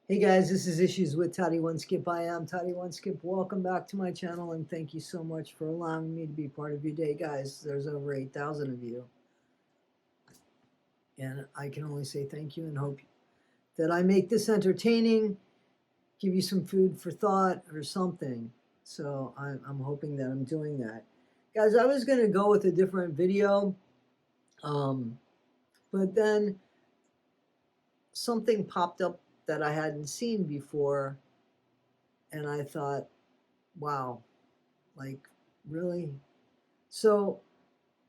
Hey guys, this is Issues with Toddy One Skip. I am Toddy One Skip. Welcome back to my channel and thank you so much for allowing me to be part of your day, guys. There's over 8,000 of you. And I can only say thank you and hope that I make this entertaining, give you some food for thought or something. So I'm hoping that I'm doing that. Guys, I was going to go with a different video, but then something popped up that I hadn't seen before, and I thought, wow, like, really? So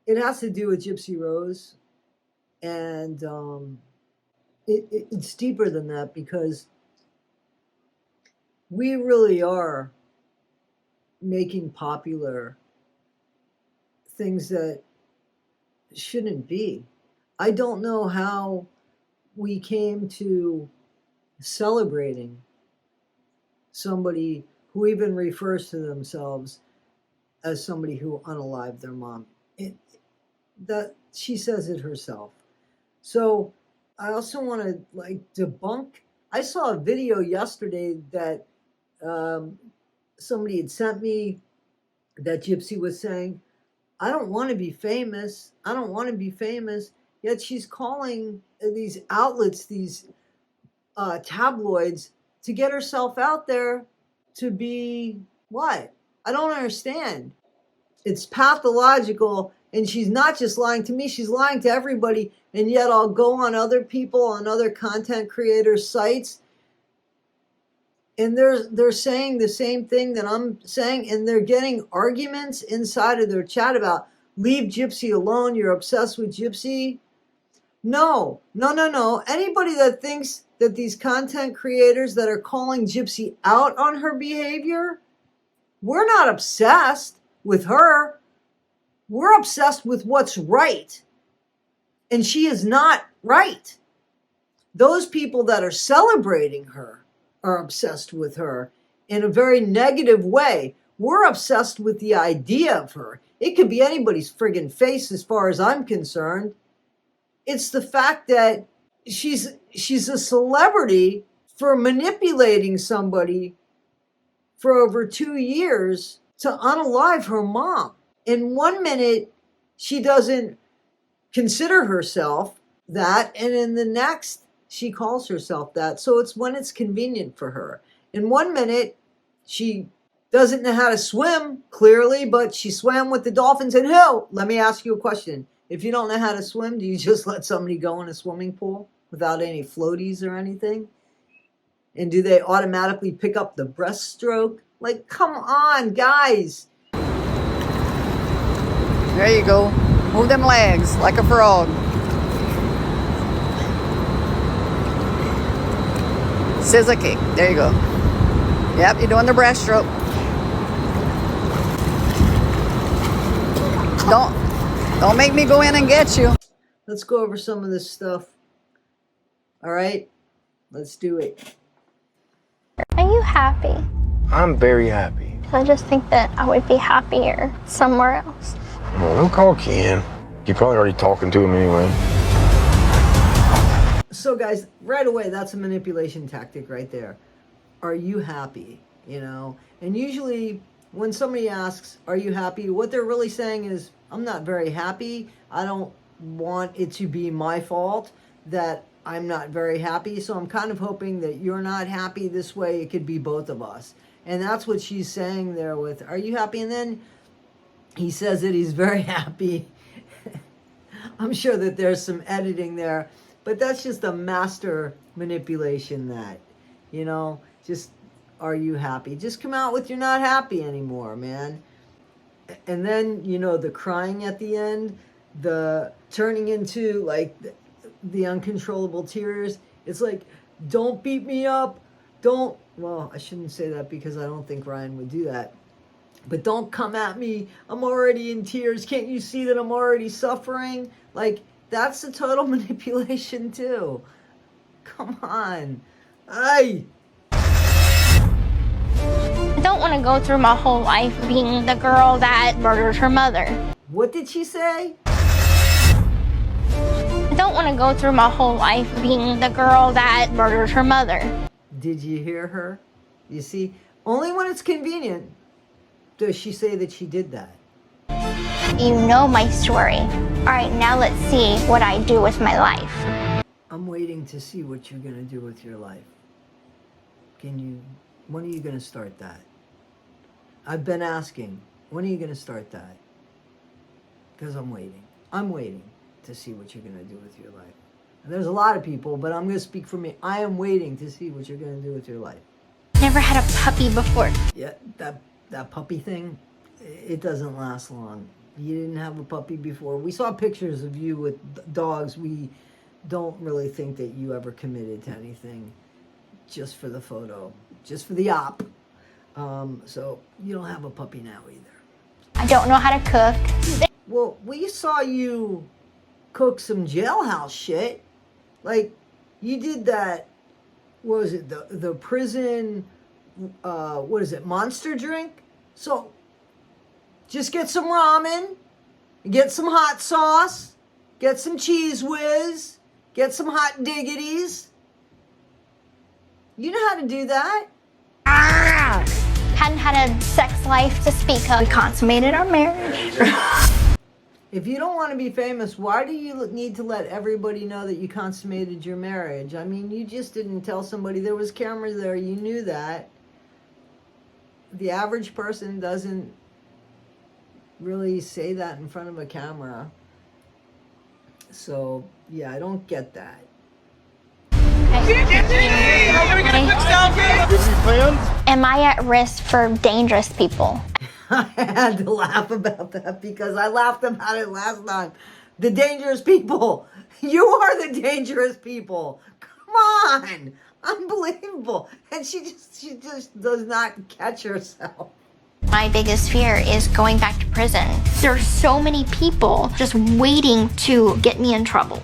it has to do with Gypsy Rose, and it's deeper than that because we really are making popular things that shouldn't be. I don't know how we came to celebrating somebody who even refers to themselves as somebody who unalived their mom. That she says it herself. So I also want to debunk. I saw a video yesterday that somebody had sent me that Gypsy was saying, I don't want to be famous. I don't want to be famous. Yet she's calling these outlets, these tabloids, to get herself out there to be what? I don't understand. It's pathological, and she's not just lying to me, she's lying to everybody, and yet I'll go on other people, on other content creators' sites, and they're saying the same thing that I'm saying, and they're getting arguments inside of their chat about, leave Gypsy alone, you're obsessed with Gypsy. No. Anybody that thinks that these content creators that are calling Gypsy out on her behavior, we're not obsessed with her. We're obsessed with what's right. And she is not right. Those people that are celebrating her are obsessed with her in a very negative way. We're obsessed with the idea of her. It could be anybody's friggin' face as far as I'm concerned. It's the fact that she's a celebrity for manipulating somebody for over 2 years to unalive her mom. In 1 minute, she doesn't consider herself that, and in the next, she calls herself that. So it's when it's convenient for her. In 1 minute, she doesn't know how to swim, clearly, but she swam with the dolphins. And hell, let me ask you a question. If you don't know how to swim, do you just let somebody go in a swimming pool without any floaties or anything? And do they automatically pick up the breaststroke? Like, come on, guys. There you go. Move them legs like a frog. Scissor kick. There you go. Yep, you're doing the breaststroke. Don't make me go in and get you. Let's go over some of this stuff. All right, let's do it. Are you happy? I'm very happy. I just think that I would be happier somewhere else. Well, don't call Ken. You're probably already talking to him anyway. So guys, right away, that's a manipulation tactic right there. Are you happy? You know, and usually when somebody asks, are you happy? What they're really saying is, I'm not very happy. I don't want it to be my fault that I'm not very happy. So I'm kind of hoping that you're not happy. This way it could be both of us. And that's what she's saying there with, are you happy? And then he says that he's very happy. I'm sure that there's some editing there, but that's just a master manipulation that, you know, just, are you happy? Just come out with you're not happy anymore, man. And then, you know, the crying at the end, the turning into like the uncontrollable tears. It's like, don't beat me up. Well, I shouldn't say that because I don't think Ryan would do that. But don't come at me. I'm already in tears. Can't you see that I'm already suffering? Like, that's a total manipulation too. Come on. Ay. I don't want to go through my whole life being the girl that murdered her mother. What did she say? I don't want to go through my whole life being the girl that murdered her mother. Did you hear her? You see, only when it's convenient does she say that she did that. You know my story. All right, now let's see what I do with my life. I'm waiting to see what you're going to do with your life. When are you going to start that? I've been asking, when are you going to start that? Because I'm waiting. I'm waiting to see what you're going to do with your life. And there's a lot of people, but I'm going to speak for me. I am waiting to see what you're going to do with your life. Never had a puppy before. Yeah, that puppy thing, it doesn't last long. You didn't have a puppy before. We saw pictures of you with dogs. We don't really think that you ever committed to anything just for the photo, just for the op. So you don't have a puppy now either. I don't know how to cook. Well, we saw you cook some jailhouse shit. Like, you did that, what was it, the prison, what is it, monster drink? So, just get some ramen, get some hot sauce, get some cheese whiz, get some hot diggities. You know how to do that. Hadn't had a sex life to speak of. We consummated our marriage. If you don't want to be famous, why do you need to let everybody know that you consummated your marriage? I mean, you just didn't tell somebody. There was cameras there. You knew that. The average person doesn't really say that in front of a camera. So, yeah, I don't get that. Am I at risk for dangerous people? I had to laugh about that because I laughed about it last time. The dangerous people. You are the dangerous people. Come on. Unbelievable. And she just does not catch herself. My biggest fear is going back to prison. There are so many people just waiting to get me in trouble.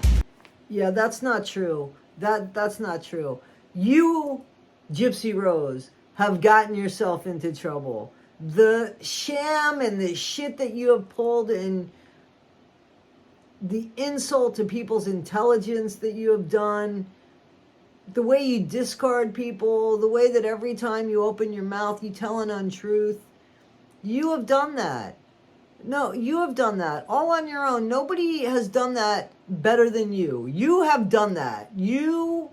Yeah, that's not true. That's not true. You, Gypsy Rose, have gotten yourself into trouble. The sham and the shit that you have pulled and the insult to people's intelligence that you have done, the way you discard people, the way that every time you open your mouth you tell an untruth, you have done that. No, you have done that all on your own. Nobody has done that better than you. You have done that. You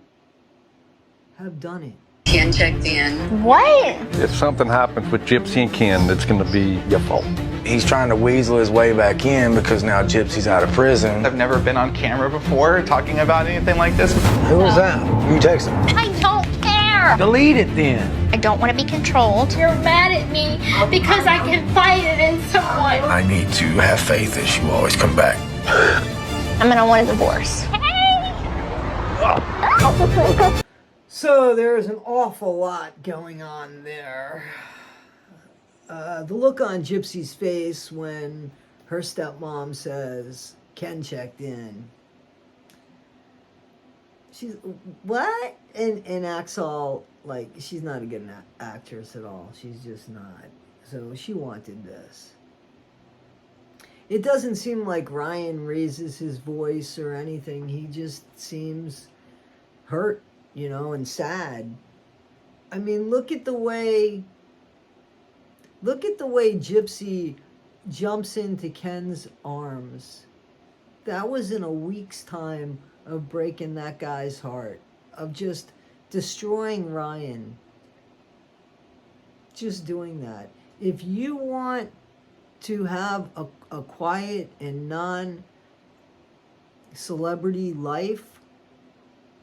have done it. Ken checked in. What? If something happens with Gypsy and Ken, it's going to be your fault. He's trying to weasel his way back in because now Gypsy's out of prison. I've never been on camera before talking about anything like this. Who was that? You text him. I don't care. Delete it then. I don't want to be controlled. You're mad at me because I confided in someone. I need to have faith that she will always come back. I'm gonna want a divorce. So there's an awful lot going on there. The look on Gypsy's face when her stepmom says, Ken checked in. She's, what? And acts all like she's not a good actress at all. She's just not. So she wanted this. It doesn't seem like Ryan raises his voice or anything. He just seems hurt, you know, and sad. I mean, look at the way Gypsy jumps into Ken's arms. That was in a week's time of breaking that guy's heart, of just destroying Ryan. Just doing that. If you want to have a quiet and non-celebrity life,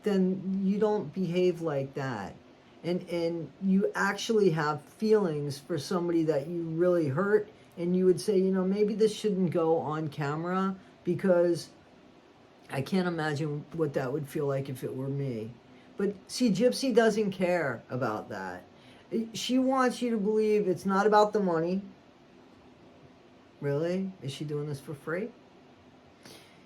then you don't behave like that. And you actually have feelings for somebody that you really hurt, and you would say, you know, maybe this shouldn't go on camera because I can't imagine what that would feel like if it were me. But see, Gypsy doesn't care about that. She wants you to believe it's not about the money. Really? Is she doing this for free?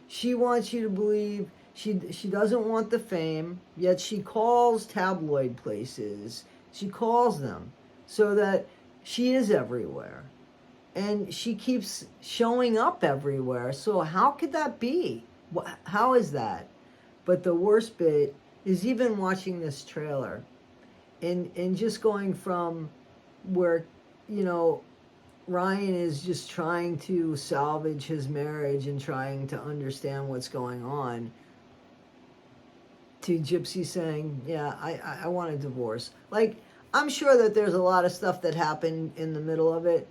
She wants you to believe she doesn't want the fame, yet she calls tabloid places. She calls them so that she is everywhere. And she keeps showing up everywhere. So how could that be? How is that? But the worst bit is even watching this trailer. and just going from where, you know, Ryan is just trying to salvage his marriage and trying to understand what's going on, to Gypsy saying, yeah, I want a divorce. Like, I'm sure that there's a lot of stuff that happened in the middle of it,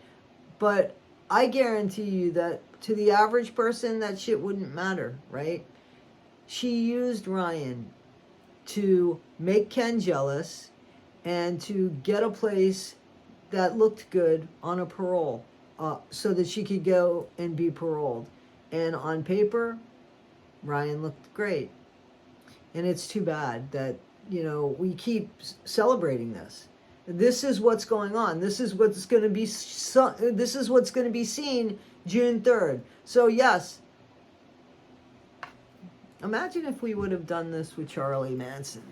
but I guarantee you that to the average person, that shit wouldn't matter, right? She used Ryan to make Ken jealous and to get a place that looked good on a parole, so that she could go and be paroled. And on paper, Ryan looked great. And it's too bad that, you know, we keep celebrating this. This is what's going on. This is what's going to be. This is what's going to be seen June 3rd. So yes, imagine if we would have done this with Charlie Manson.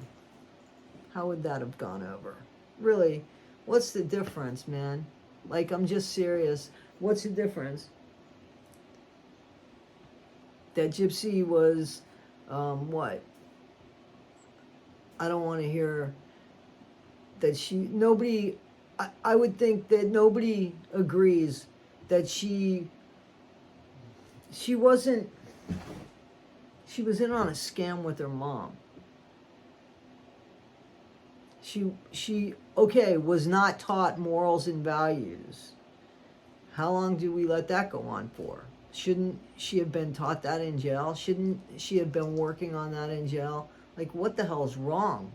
How would that have gone over? Really, what's the difference, man? Like, I'm just serious. What's the difference? That Gypsy was, what? I don't want to hear that nobody, I would think that nobody agrees that she was in on a scam with her mom. She okay, was not taught morals and values. How long do we let that go on for? Shouldn't she have been taught that in jail? Shouldn't she have been working on that in jail? Like, what the hell is wrong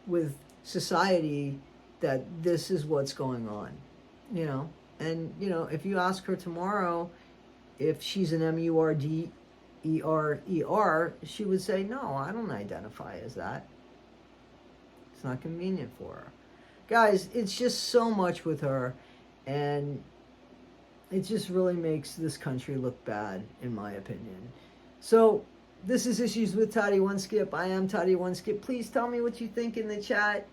with society that this is what's going on, you know? And, you know, if you ask her tomorrow if she's an MURDERER, she would say, no, I don't identify as that. It's not convenient for her. Guys, it's just so much with her, and it just really makes this country look bad, in my opinion. So, this is Issues with Toddy One Skip. I am Toddy One Skip. Please tell me what you think in the chat.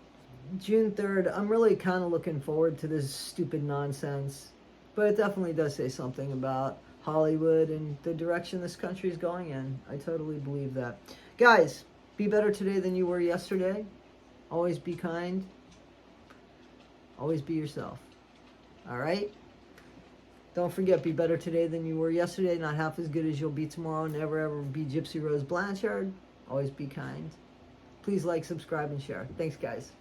June 3rd, I'm really kind of looking forward to this stupid nonsense. But it definitely does say something about Hollywood and the direction this country is going in. I totally believe that. Guys, be better today than you were yesterday. Always be kind. Always be yourself. All right? Don't forget, be better today than you were yesterday. Not half as good as you'll be tomorrow. Never ever be Gypsy Rose Blanchard. Always be kind. Please like, subscribe, and share. Thanks, guys.